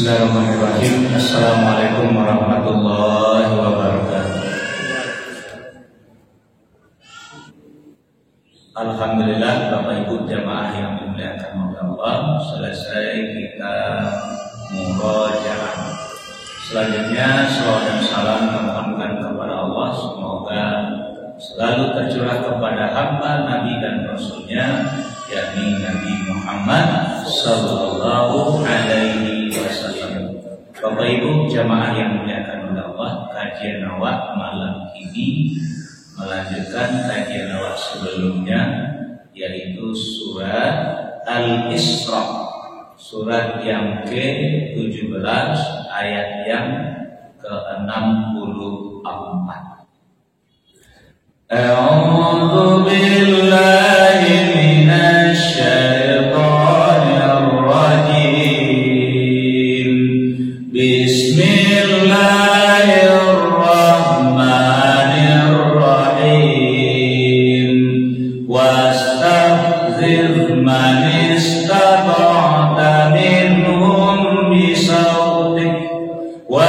Bismillahirrahmanirrahim. Assalamualaikum warahmatullahi wabarakatuh. Alhamdulillah, Bapak Ibu jamaah yang dimuliakan oleh Allah, selesai kita murojaah. Selanjutnya salawat dan salam memohonkan kepada Allah, semoga selalu tercurah kepada hamba Nabi dan Rasulnya, yakni Nabi Muhammad Sallallahu Alaihi Wasallam. Bapak Ibu jamaah yang dimuliakan oleh Allah, kajian awak malam ini melanjutkan kajian awak sebelumnya, yaitu surat Al-Isra, surat yang ke-17 ayat yang ke-64. A'udzu billahi minasy syaithanir rajim. Bismillahirrahmanirrahim. Wastafzir man istata'ta minhum bisawtik wa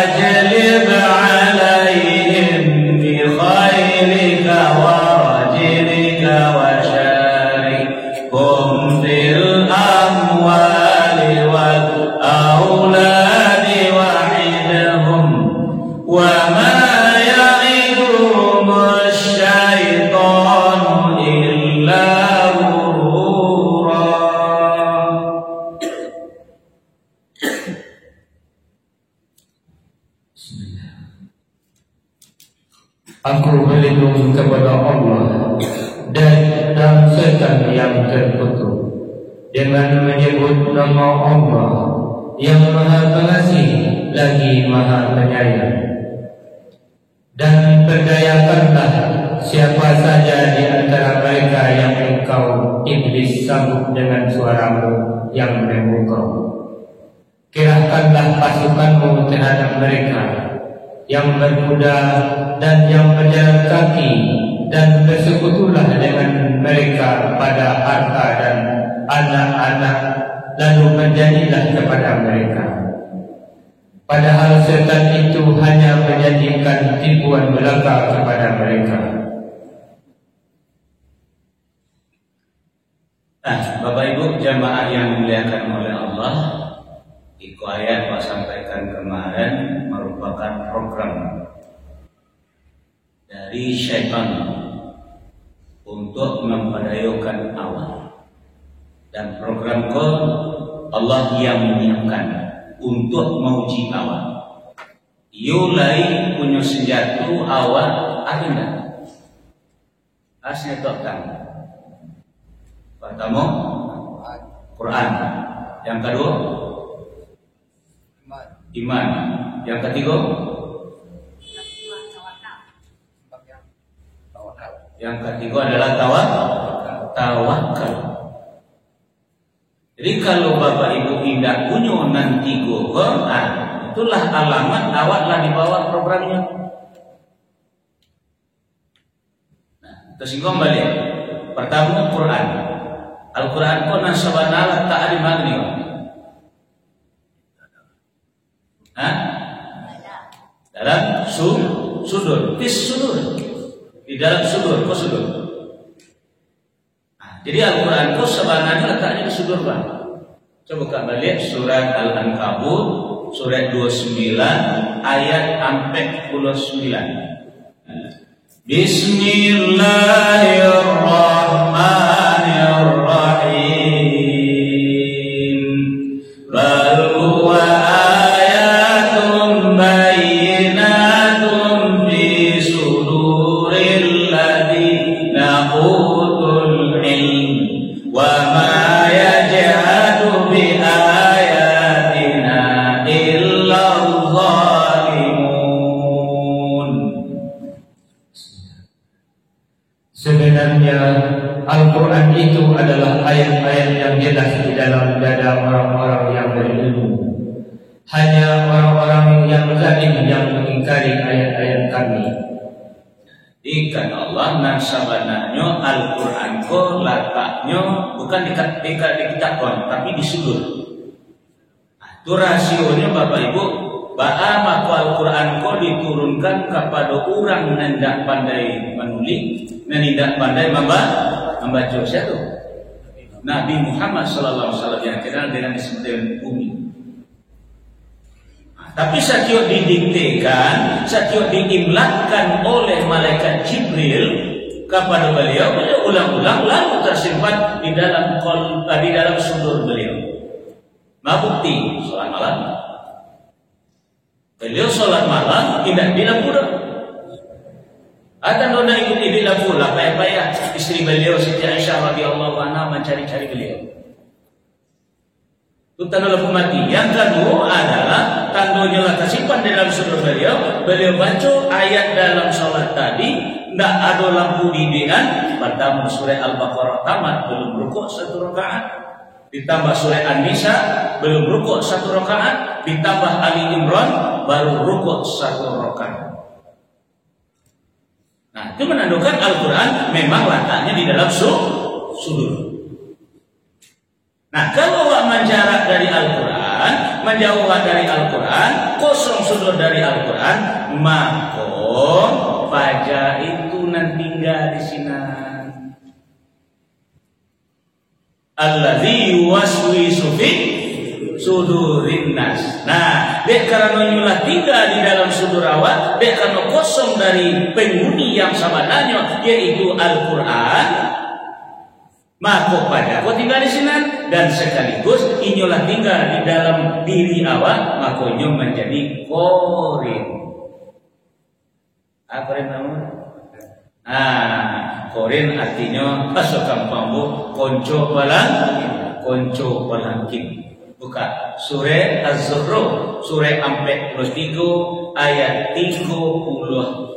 ajlib 'alaihim bi khairika wa rajlika wa syarikhum fil amwali wal auladi wa'idhum wa ma ya'iduhum asy-syaitanu illa ghurura. Aku berlindung kepada Allah dan setan yang terkutuk dengan menyebut nama Allah yang Maha Pengasih lagi Maha Penyayang. Dan perdayakanlah siapa saja di antara mereka yang engkau iblis sambut dengan suaramu yang memukau. Kerahkanlah pasukanmu terhadap mereka yang berkuda dan yang berjalan kaki, dan bersekutulah dengan mereka pada harta dan anak-anak, lalu menjadilah kepada mereka. Padahal setan itu hanya menjadikan tipuan belaka kepada mereka. Nah, Bapak Ibu jamaah yang dimuliakan oleh Allah, itu ayat Pak sampaikan kemarin merupakan program dari syaitan untuk memperdayakan awal, dan program Allah yang menyiapkan untuk menguji awal. Yulai punya senjata awal akhirnya asnya tokang. Pertama Quran, yang kedua iman, yang ketiga adalah tawakal. Jadi kalau Bapak Ibu tidak punya nanti Quran, itulah alamat awaklah di bawah programnya. Nah, tersinggung balik. Pertama Quran. Al-Quran ko nasabana ta'ali magni. Dalam sudur, sudur. Di dalam sudur, kok sudur. Jadi Al-Quran itu sebenarnya letaknya di sudur, Pak. Coba Kak balik surat Al-Ankabut, surat 29 ayat 49. Bismillahirrahmanirrahim. Bal huwa ayatun bayyinatun fi suduril ladzina utul ilm wa ma yajhadu bi ayatina illa zalimun. Sebenarnya Al-Quran itu adalah ayat-ayat yang jelas di dalam dada orang-orang yang berilmu. Hanya orang-orang yang zalim yang mengingkari ayat-ayat kami. Ikan Allah nan sabananya Al-Quran ko letaknya bukan di kitab tapi di sudur. Itu rasionya Bapak Ibu, maka Al-Quran kau diturunkan kepada orang yang tidak pandai menulis, yang tidak pandai membaca. Siapa? Nabi Muhammad SAW yang kenal dengan disebut bumi. Tapi setiap didiktekan, setiap diimlatkan oleh malaikat Jibril kepada beliau ulang-ulang lalu tersimpan di dalam sudur beliau. Bukti sholat malam. Beliau sholat malam tidak bilang pura. Ada nona ikut bilang pula payah-payah istri beliau Siti Aisyah radhiyallahu anha mencari-cari beliau. Itu tanda lampu mati. Yang kedua adalah tandanya lah tersimpan dalam sudur beliau. Beliau baca ayat dalam sholat tadi, tidak ada lampu didikan. Pertama surah Al-Baqarah tamat belum rukuk 1 rakaat. Ditambah surah An-Nisa belum rukuk 1 rakaat, ditambah Ali Imran baru rukuk 1 rakaat. Nah, itu menandakan Al-Quran memang letaknya di dalam sudur. Nah, kalau awak menjarak dari Al-Quran, menjauh dari Al-Quran, kosong sudur dari Al-Quran, maka fajar itu nanti tinggal di sini. Alladzi yuwaswisu fi sudurin nas. Nah, dek karena nyulah tinggal di dalam sudur awak, dek karena kosong dari penghuni yang sabananya yaitu Al-Quran, maka pada kau tinggal di sini dan sekaligus inyulah tinggal di dalam diri awak, maka inyo menjadi korin. Apa yang namanya? Korin artinya masuk kampangmu konco balangkin. Buka surah Az-Zukhruf surah 43 ayat 36.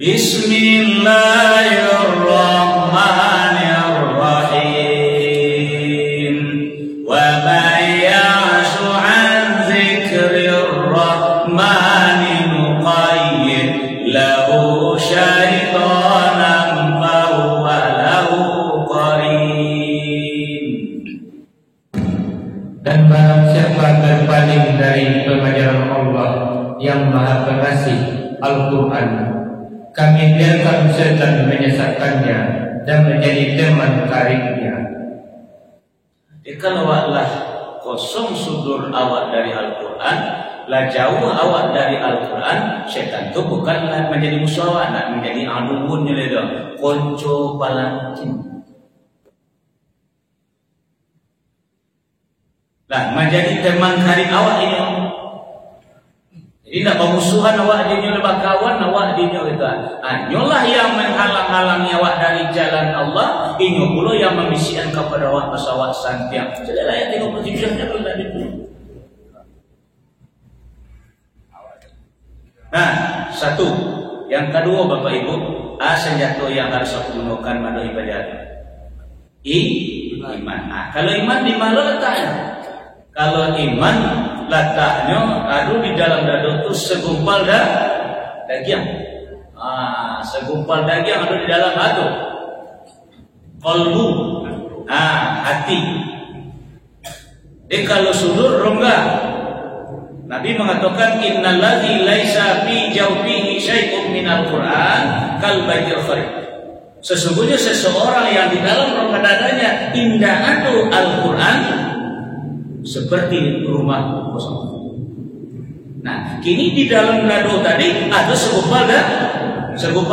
Bismillahirrahmanirrahim. Wa may ya'shu 'an dzikrir rahmani nuqayyid lahu syaitanan fahuwa lahu qarin. Dan barang siapa berpaling dari pengajaran Allah yang Maha Pengasih Al-Quran, kami biarkan setan menyesatkannya dan menjadi teman karibnya. Kalau awaklah kosong sudur awak dari Al-Quran, lah jauh awak dari Al-Quran, setan itu bukanlah menjadi musuh awak, nak menjadi aduunnya leda, konco balangkin. Lah menjadi teman karib awak ini. Jadi nak bermusuhan awak dinyo lebah kawan awak dinyo itu. Nyolah yang menghalang-halangi awak dari jalan Allah, inyo pula yang membisikkan kepada awak pesawat santiang. Jadi ayat 37-nya pun tadi itu. Nah, satu. Yang kedua Bapak Ibu, senjata yang harus aku gunakan pada ibadah. Iman. Kalau iman di mana letaknya? Kalau iman letaknya ada di dalam dada itu segumpal daging. Segumpal daging ada di dalam hati. Qalbu, hati. Kalau sudur rongga. Nabi mengatakan innalladzi laisa fi jawfihi syai'un minal Qur'an kal baitil kharib. Sesungguhnya seseorang yang di dalam rongga dadanya tidak ada Al-Quran seperti rumah kosong. Nah, kini di dalam dado tadi ada segumpal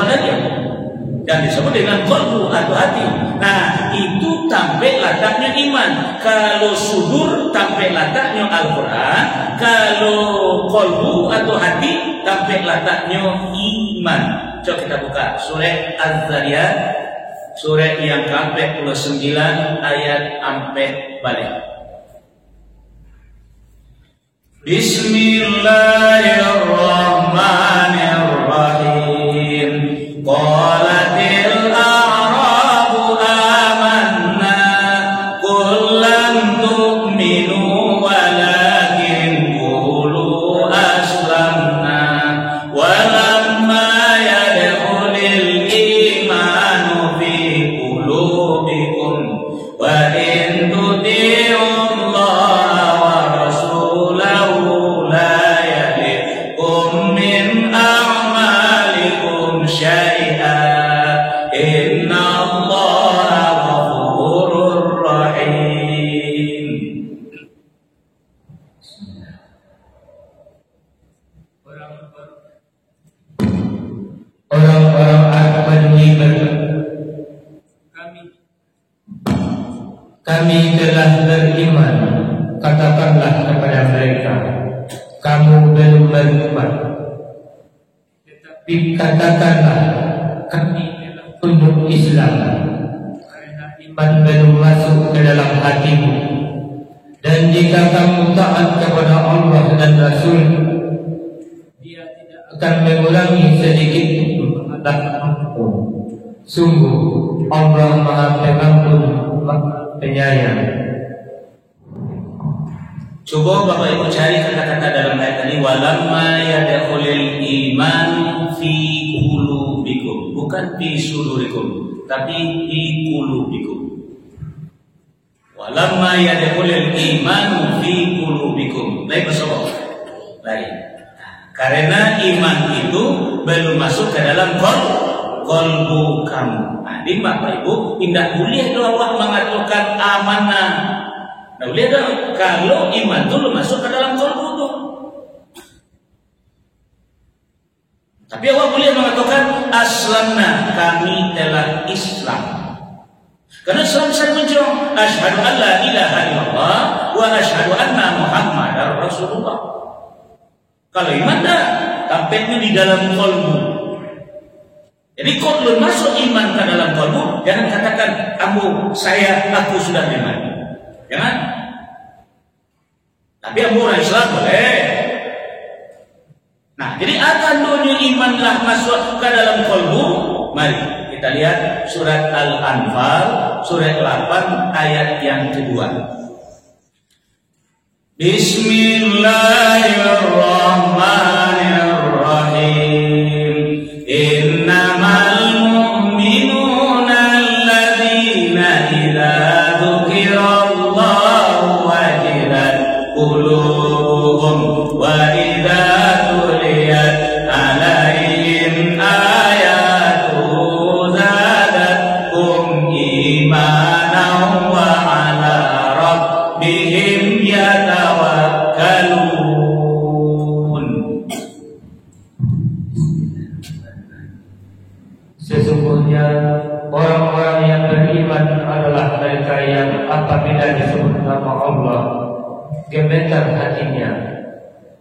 daging yang disebut dengan qalbu atau hati. Nah, itu tampil letaknya iman. Kalau sudur tampil letaknya Al-Quran. Kalau qalbu atau hati tampil letaknya iman. Coba kita buka surah Az-Zariyat, surah yang ke-49 ayat 4 balik. Bismillahirrahmanirrahim. Qalatil a'rabu amanna qul lam tu'minu walakin qulu aslamna walamma yadkhulil imanu fi qulubikum Orang-orang Badui kami telah beriman. Katakanlah kepada mereka, kamu belum beriman. Tetapi katakanlah, kami telah tunduk Islam, karena iman belum masuk ke dalam hatimu. Dan jika kamu taat kepada Allah dan Rasul, Dia tidak akan mengurangi sedikit pahalanya. Sungguh Allah Maha Pengampun, Maha Penyayang. Coba Bapak Ibu cari kata-kata dalam ayat tadi, walamma yadkhulul iman fi qulubikum, bukan fi sudurikum, tapi fi qulubikum. Walamma yadkhulul iman fi qulubikum. Lain bersama. Lain. Karena iman itu belum masuk ke dalam qalbu kamu. Nah, di Bapak Ibu tidak boleh Allah mengaturkan amanah. Nah, boleh dong kalau iman itu belum masuk ke dalam qalbu itu. Tapi Allah boleh mengatakan aslamna, kami telah Islam. Karena Islam saya menjawab asyhadu an la ilaha illallah wa asyhadu anna Muhammadar Rasulullah. Kalau iman dah tampaknya di dalam qalbu. Jadi kalau belum masuk iman ke dalam qalbu, jangan katakan kamu, saya, aku sudah beriman. Jangan. Tapi kamu orang Islam boleh. Nah, jadi akan dunia imanlah masuk ke dalam qalbu. Mari kita lihat surat Al-Anfal surat 8 ayat yang kedua. Bismillahirrahmanirrahim. Innamal mu'minuna alladzina idza dzukirallahu wajilat qulubuhum wa idza tuliyat alaihim ayatuhu zadatkum imanan wa ala rabbihim yatawakkalun. Sesungguhnya orang-orang yang beriman adalah mereka yang apabila disebut nama Allah gemetar hatinya,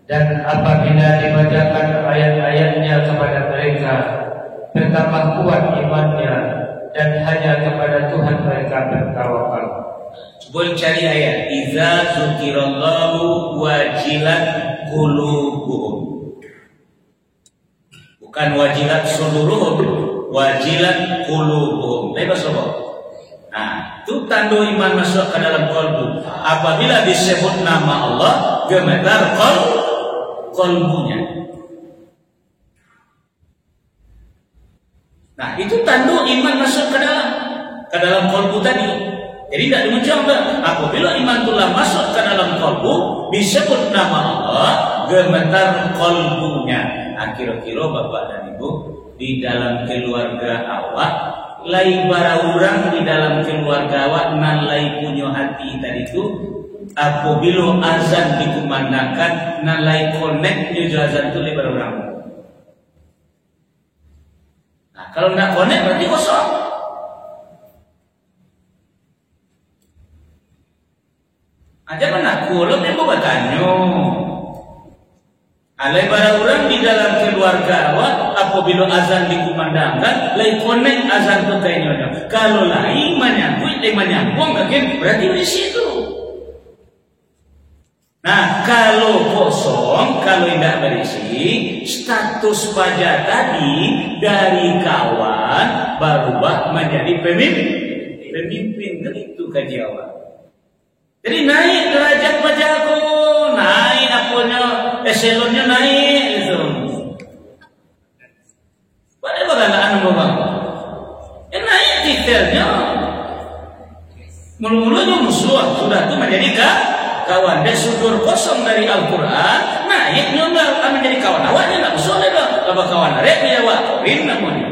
dan apabila dibacakan ayat-ayatnya kepada mereka bertambah kuat imannya, dan hanya kepada Tuhan mereka bertawakal. Coba cari ayat idza dzukirallahu wajilat qulubuhum. Bukan wajilat suduruhum, wajilat qulubuhum. Lepas apa? Nah, itu tanda iman masuk ke dalam qalbu. Apabila disebut nama Allah, gemetar qalbunya. Nah, itu tanda iman masuk ke dalam qalbu tadi. Jadi tidak dimenjawab. Apabila iman telah masuk ke dalam qalbu, disebut nama Allah, gemetar qalbunya. Kira-kira Bapak dan Ibu, di dalam keluarga awak, lai bara orang di dalam keluarga awak nan lai punya hati tadi itu, apabila azan dikumandangkan nan lai connect dengan azan itu lai bara orang. Nah, kalau tidak connect berarti kosong. Aja mana kulo dia mau bertanya. Alai bara orang di dalam keluarga awak apabila azan dikumandangkan, lai connect azan tu kayaknya. Kalau lai menyambut, menyambung kaget berarti di situ. Nah, kalau kosong, kalau tidak berisi, status pajak tadi dari kawan berubah menjadi pemimpin itu kaji awak. Jadi naik derajat pajakku, naik apanya, eselonnya naik gitu. Bagaimana bapak? Naik titelnya. Mulu-mulunya musuh sudah itu menjadi kawan. Dia sudur kosong dari Al-Quran, naik nyondak menjadi kawan. Awalnya tak musuh ada, apa kawan? Rek dia wakorin namanya.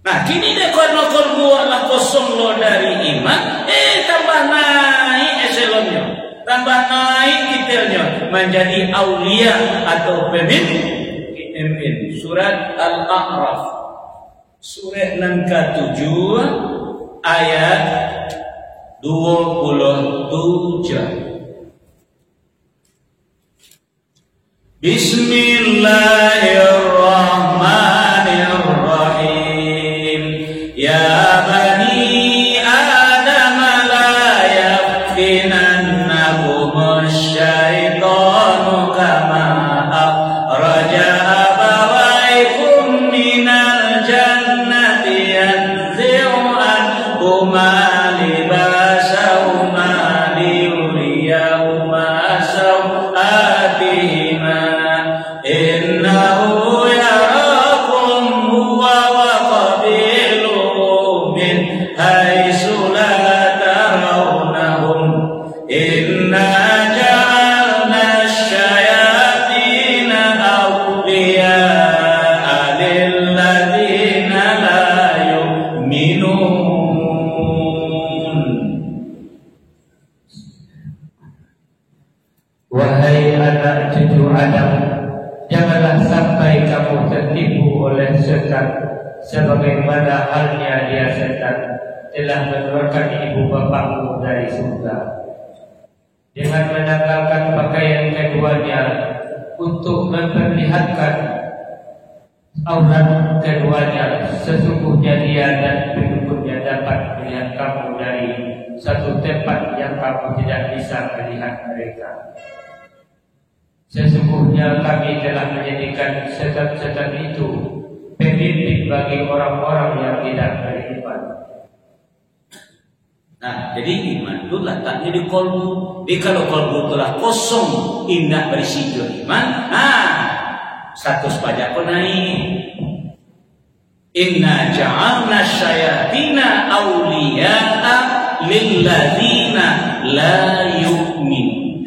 Nah, kini dia kalau kalbu Allah kosong lo dari iman, tambah naik eselonnya. tambah naik detailnya menjadi aulia atau pemimpin. Surat Al-A'raf surat yang ke-7 ayat 27. Bismillahirrahmanirrahim. Ya bani Adam la yaftinannakum asyaitanu kama akhraja abawaykum minal jannati yanzi'u anhuma libasahuma liyuriyahuma sawatihima innahu yarakum huwa wa qabiluhu min haitsu la tarawnahum inna ja'alna asyayatina awliya'a lilladzina la yu'minun. Wahai anak cucu Adam, janganlah sampai kamu tertipu oleh setan, sebagaimana halnya dia setan telah mengeluarkan ibu bapakmu dari surga dengan menanggalkan pakaian keduanya untuk memperlihatkan aurat keduanya. Sesungguhnya dia dan pengikutnya dapat melihat kamu dari satu tempat yang kamu tidak bisa melihat mereka. Sesungguhnya kami telah menjadikan setan-setan itu pemimpin bagi orang-orang yang tidak beriman. Nah, jadi iman itu letaknya di kolbu. Jadi kalau kolbu telah kosong, indah berisi iman, status pajak pun naik. Inna ja'alna syayatina awliya'a lilladzina la yu'min.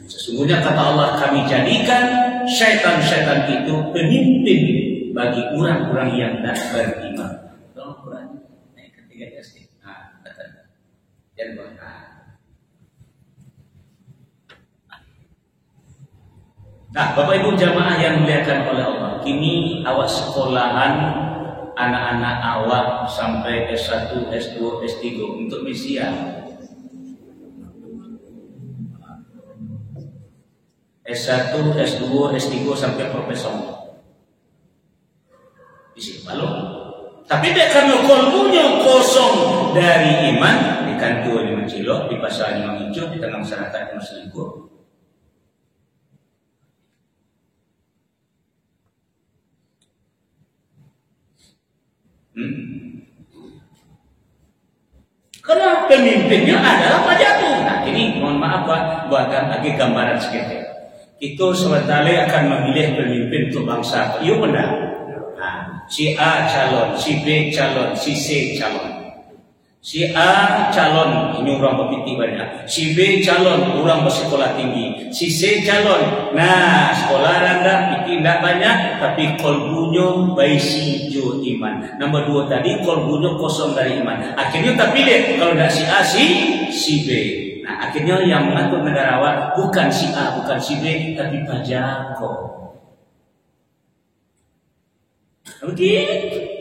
Sesungguhnya kata Allah, kami jadikan syaitan-syaitan itu pemimpin bagi orang-orang yang tidak beriman. Tolong Quran naik ketiga SD. Nah, Bapak Ibu jamaah yang dimuliakan oleh Allah, kini awak sekolahan anak-anak awak sampai S1, S2, S3 untuk misia. S1, S2, S3 sampai profesor. Isi malu. Tapi dia karena kolbunya kosong dari iman, di kantor di Cilok, di pasar di Mangijo, di tengah masyarakat yang selingkuh. Karena pemimpinnya adalah Pak Jatuh. Nah, ini mohon maaf Pak, buatkan lagi gambaran sedikit. Itu sementara akan memilih pemimpin untuk bangsa. Iya benar. Nah, si A calon, si B calon, si C calon. Si A calon, ini orang berpiti banyak. Si B calon, orang bersekolah tinggi. Si C calon, nah sekolah rendah, piti tidak banyak, tapi kolbunya baisi jo iman. Nomor 2 tadi kolbunya kosong dari iman. Akhirnya tak pilih, kalau tidak si A, si B. Nah akhirnya yang mengatur negarawan bukan si A, bukan si B, tapi Pajako. Begitu.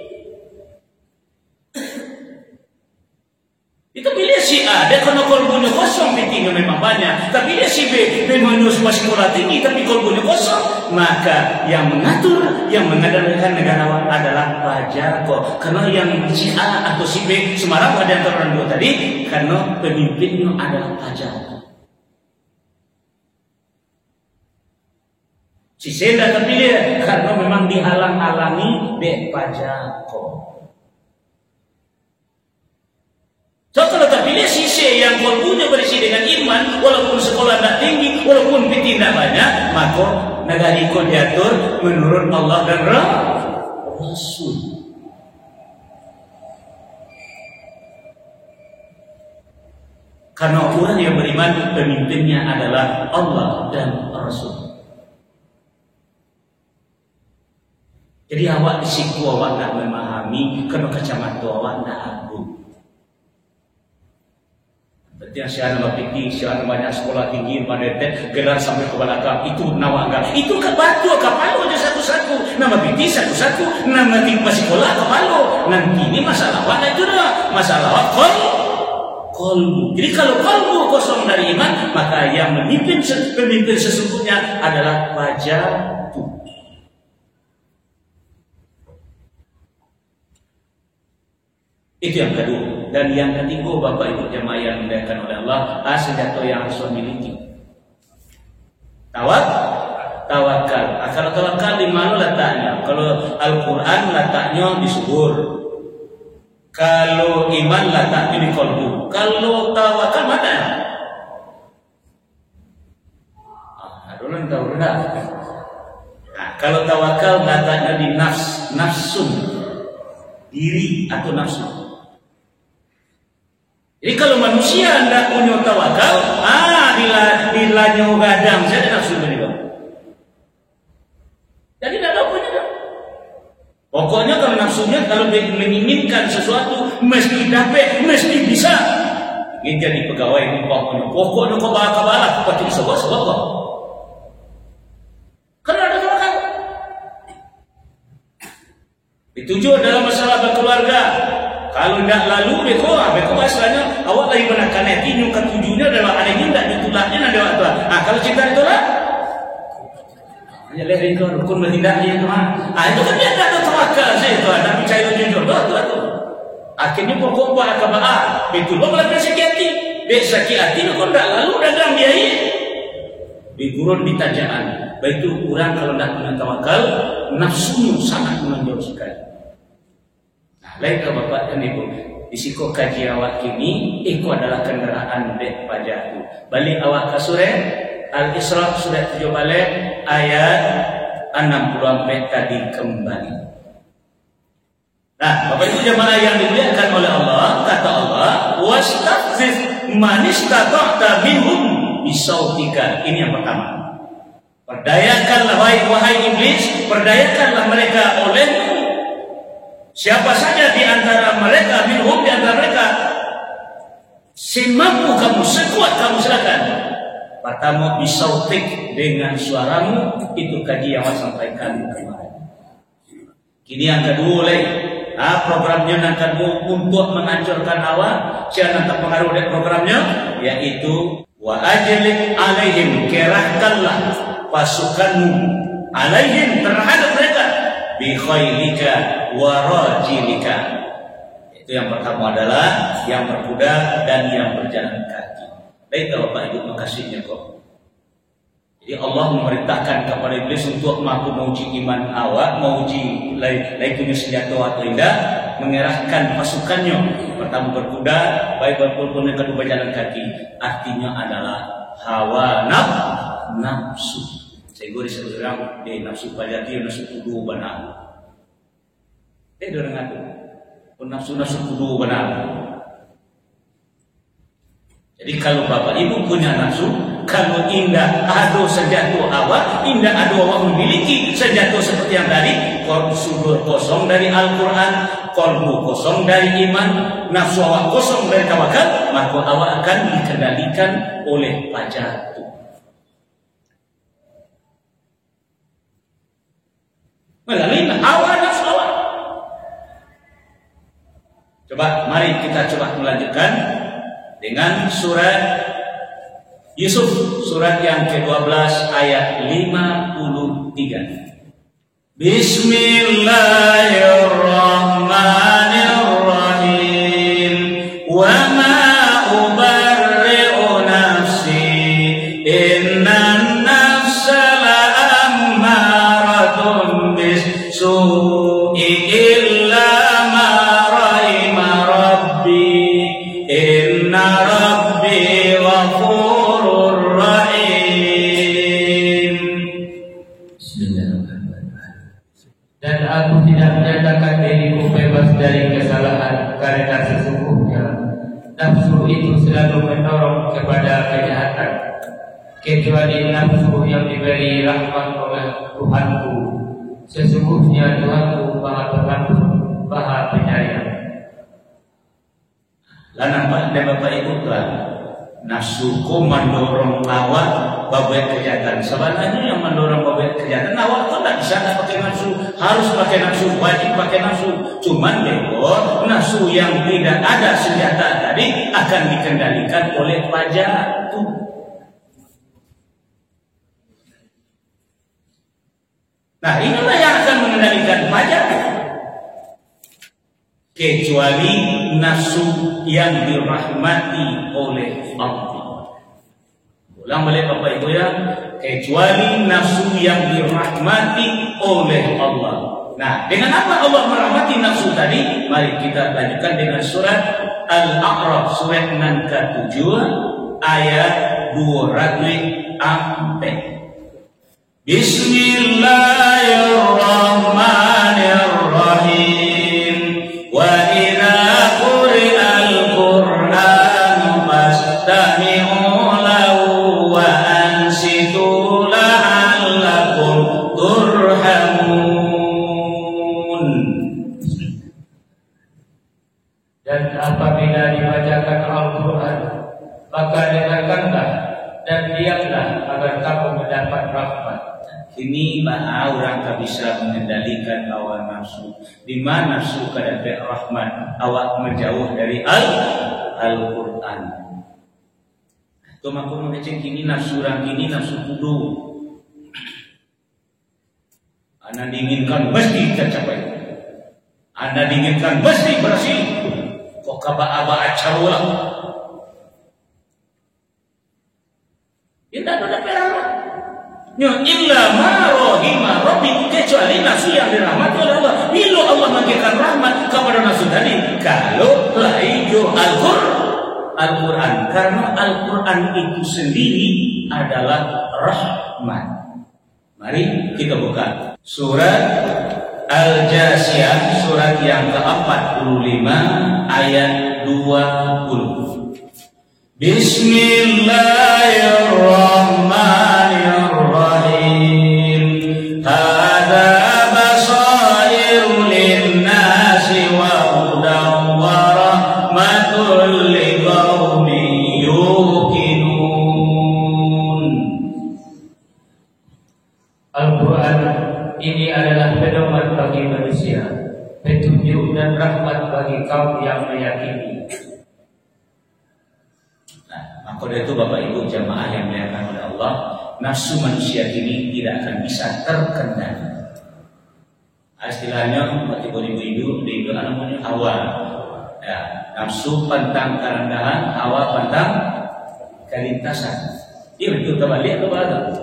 Itu pilih si A, dia kena kolbunya kosong, pitingnya memang banyak. Tapi dia si B, memang masih sekolah tinggi, tapi kolbunya kosong. Maka yang mengatur, yang mengadakan negarawan adalah Pajako. Karena yang si A atau si B, Semarang ada yang orang dua tadi, karena pemimpinnya adalah Pajako. Si C tidak terpilih, karena memang dihalang-halangi oleh Pajako. So kalau terpilih si C yang kolbunya berisi dengan iman, walaupun sekolah tidak tinggi, walaupun piti tidak banyak, maka negara ikut diatur menurut Allah dan Rasul. Karena orang yang beriman pemimpinnya adalah Allah dan Rasul. Jadi awak di situ awak tidak memahami, karena kacamata awak tidak agung. Yang siapa pikir, siapa banyak sekolah tinggi, pandai gelar sampai ke belakang, itu nawangga. Itu ke batu, kapalo aja satu-satu. Nama pikir satu-satu, nama tinggi sekolah kapalo. Nanti ini masalah apa juga? Masalah kolbu. Jadi kalau kolbu kosong dari iman, maka yang pemimpin sesungguhnya adalah wajatu. Itu yang kedua. Dan yang ketiga, Bapak Ibu jemaah yang dimuliakan oleh Allah, senjata yang harus memiliki tawakal. Kalau tawakal di mana letaknya? Kalau Al-Quran letaknya di subur, kalau iman letaknya di kolbu. Kalau tawakal mana? Dulu tahu dah. Nah, kalau tawakal letaknya di nafsu, diri atau nafsu. Jadi kalau manusia tidak punya tawakal, dilanya gadang, saya tidak nafsu juga. Jadi tidak punya. Pokoknya kalau nafsunya, kalau menginginkan sesuatu, mesti dapat, mesti bisa. Ingin jadi pegawai, pokoknya kau bala-bala, kau tidak sebab kok. Karena ada tawakal. Dituju dalam masalah berkeluarga. Kalau tidak lalu beko masalahnya awak lagi menekan hati nyungkat tujuhnya adalah ada yang tidak ditolaknya ada waktu. Kalau cinta ditolak, hanya leher itu rukun bertindaknya itu itu kan dia tidak ada tawakal sih itu ada percaya jujur tu. Akhirnya pokok buat akabah itu lo melakukan sakit hati, sakit hati lo kau tidak lalu dagang biaya, digurun di tajaan. Baik itu kurang kalau tidak punya tawakal, nafsunya sangat menonjol sekali. Lain ke Bapak dan Ibu, isiko kaji awak kini, itu adalah kendaraan dek pajaku. Balik awak ke surah Al-Isra sudah 7 balik ayat 60 tadi kembali. Nah, Bapak Ibu jemaah yang dimuliakan oleh Allah, kata Allah, wastafziz man istata'ta minhum bisautika. Ini yang pertama. Perdayakanlah wahai iblis, perdayakanlah mereka olehmu. Siapa saja di antara mereka, minhum di antara mereka, semampu kamu, sekuat kamu silakan. Pertama bisautik dengan suaramu, itu kaji yang saya sampaikan kemarin. Kini yang kedua programnya nanti untuk menghancurkan awak, siapa nanti pengaruh dari programnya, yaitu wa ajlib alaihim, kerahkanlah pasukanmu alaihim terhadap mereka bi khailika wa rajilika. Itu yang pertama adalah yang berkuda dan yang berjalan kaki. Baik Bapak Ibu makasihnya kok. Jadi Allah memerintahkan kepada iblis untuk mampu menguji iman awak, menguji punya senjata atau tidak, mengerahkan pasukannya. Pertama berkuda, baik berpuluh yang kedua berjalan kaki. Artinya adalah hawa nafsu. Saya disebut orang nafsu pajati, nafsu kudu benar. Dengar tu, nafsu kudu benar. Jadi kalau Bapak Ibu punya nafsu, kalau indah ada senjata awak, indah ada awak memiliki senjata seperti yang tadi, sudut kosong dari Al-Quran, kolbu kosong dari iman, nafsu awak kosong dari tawakal, maka awak akan dikendalikan oleh pajatu. Melalui awak nafsu awak. Coba, mari kita coba melanjutkan dengan surat Yusuf, surat yang ke-12 ayat 53. Bismillahirrahmanirrahim. Wa ma ubarri'u nafsi, innan nafsa la'ammaratun bis-su'i illa ma rahima rabbi, inna rabbi ghafurur rahim. Dan aku tidak menyatakan diriku bebas dari kesalahan, karena sesungguhnya nafsu itu selalu mendorong kepada kejahatan, kecuali nafsu yang diberi rahmat oleh Tuhanku. Sesungguhnya Tuhanku Maha Pengampun, Maha Penyayang. Lah nampak dan Bapak Ibu tuan, nafsuku mendorong awak berbuat kejahatan. Sebenarnya yang mendorong berbuat kejahatan awak itu tidak bisa pakai nafsu, harus pakai nafsu, wajib pakai nafsu. Cuman bego nafsu yang tidak ada senjata tadi akan dikendalikan oleh fajar itu. Nah, inilah yang akan mengendalikan fajar. Kecuali nafsu yang dirahmati oleh Allah. Ulang balik Bapak Ibu ya, kecuali nafsu yang dirahmati oleh Allah. Nah, dengan apa Allah merahmati nafsu tadi? Mari kita lanjutkan dengan surat Al-A'raf, surat 67 ayat 204. Bismillahirrahmanirrahim. Wa idza quri'al Qur'an fastami'u lahu wa ansitu la'allakum turhamun. Dan apabila dibacakan Al-Quran, maka dengarkanlah dan diamlah agar kamu mendapat rahmat. Ini bahwa orang tak bisa mengendalikan hawa nafsu. Di mana nafsu kada rahmat, awak menjauh dari Al-Quran. Itu aku mengecek kini nafsu orang kini nafsu kudu. Anda diinginkan mesti tercapai. Anda diinginkan mesti berhasil. Kok kaba-aba acarulah. Tidak ada perang. Illa ma rahima rabbi, kecuali nafsu yang dirahmati oleh Allah. Bila Allah memberikan rahmat kepada nafsu tadi, kalau laijo Al-Quran, karena Al-Quran itu sendiri adalah rahmat. Mari kita buka surat Al-Jasiyah, surat yang ke-45 ayat 20. Bismillahirrahmanirrahim. Hadza basairu lin-nasi wa hudan wa rahmatul liqaumin yuqinun. Al-Quran ini adalah pedoman bagi manusia, petunjuk dan rahmat bagi kaum yang meyakini. Maka itu Bapak Ibu jamaah yang dimuliakan oleh Allah, nafsu manusia ini tidak akan bisa terkendali. Istilahnya buat ibu-ibu di namanya hawa. Ya, nafsu pantang kerendahan, hawa pantang kelintasan. Iya betul kembali atau ada?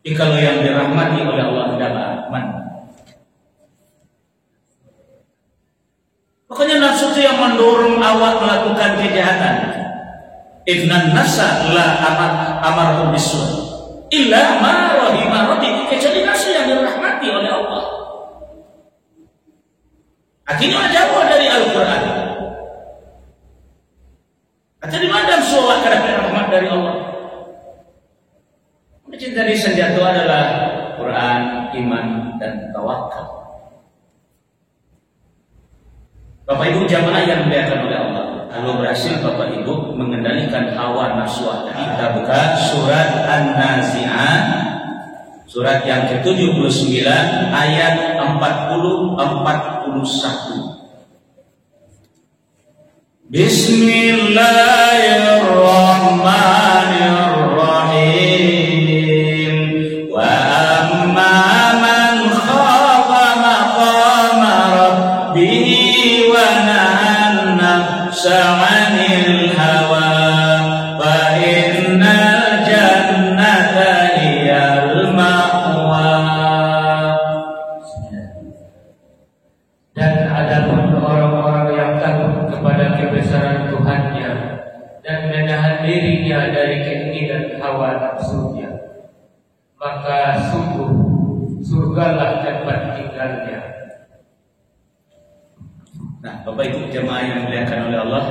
Jadi kalau yang dirahmati oleh Allah adalah aman. Makanya nafsu itu yang mendorong awak melakukan kejahatan. Innan nafsa la amarhum bisu' illa ma rahima rabbi, kecuali nafsu yang dirahmati oleh Allah. Akhirnya jauh dari Al-Quran. Atau di mana nafsu awak kadang rahmat dari Allah? Mencinta di senjata adalah Quran, iman, dan tawakal. Bapak Ibu jamaah yang dimuliakan oleh Allah, kalau berhasil Bapak Ibu mengendalikan hawa nafsu, kita buka surat An-Nazi'at, surat yang ke-79 ayat 40-41. Bismillahirrahmanirrahim. Wa amma man khafa maqama rabbih sa'anil hawa fa innal jannata hiyal ma'wa. Dan adapun orang-orang yang takut kepada kebesaran Tuhannya dan menahan dirinya dari keinginan hawa nafsunya, maka sungguh surgalah tempat tinggalnya. Nah, Bapak Ibu jemaah yang dimuliakan oleh Allah,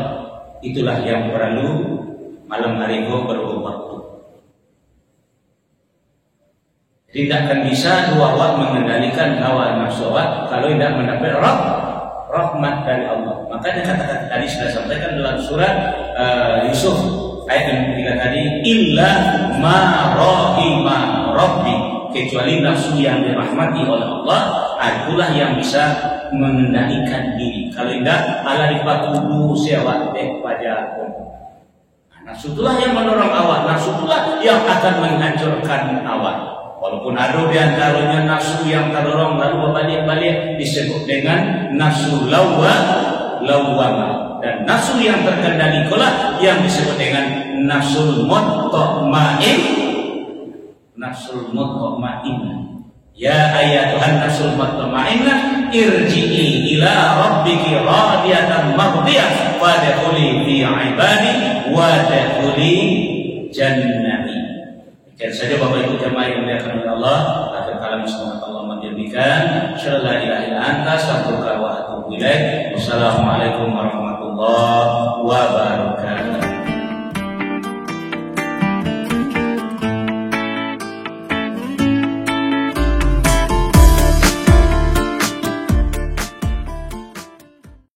itulah yang perlu malam hari itu berwaktu. Tidak akan bisa dua awak mengendalikan hawa nafsu awak kalau tidak mendapat rahmat dari Allah. Makanya kata-kata tadi sudah sampaikan dalam surat Yusuf ayat yang ketiga tadi, illa ma rahima rabbi, kecuali nafsu yang dirahmati oleh Allah, itulah yang bisa mengendalikan diri. Kalau tidak ala dipatudu sewa dek pada nafsu itulah yang mendorong awak, nafsu itulah yang akan menghancurkan awak. Walaupun ada di antaranya nafsu yang terdorong lalu berbalik-balik disebut dengan nafsu lawwamah, dan nafsu yang terkendali pula yang disebut dengan nafsul mutma'in. Nafsul mutma'in. Ya ayatuhan nafsul mutma'inah irji'i ila rabbiki radiyatan mardiyah fadkhuli fi ibadi wa dkhuli jannati. Jadi saja Bapak Ibu jemaah yang dimuliakan oleh Allah, akhir kalam semoga Allah menjadikan syalla la ilaha illa anta astaghfiruka wa atubu ilaik. Wassalamualaikum warahmatullahi wabarakatuh.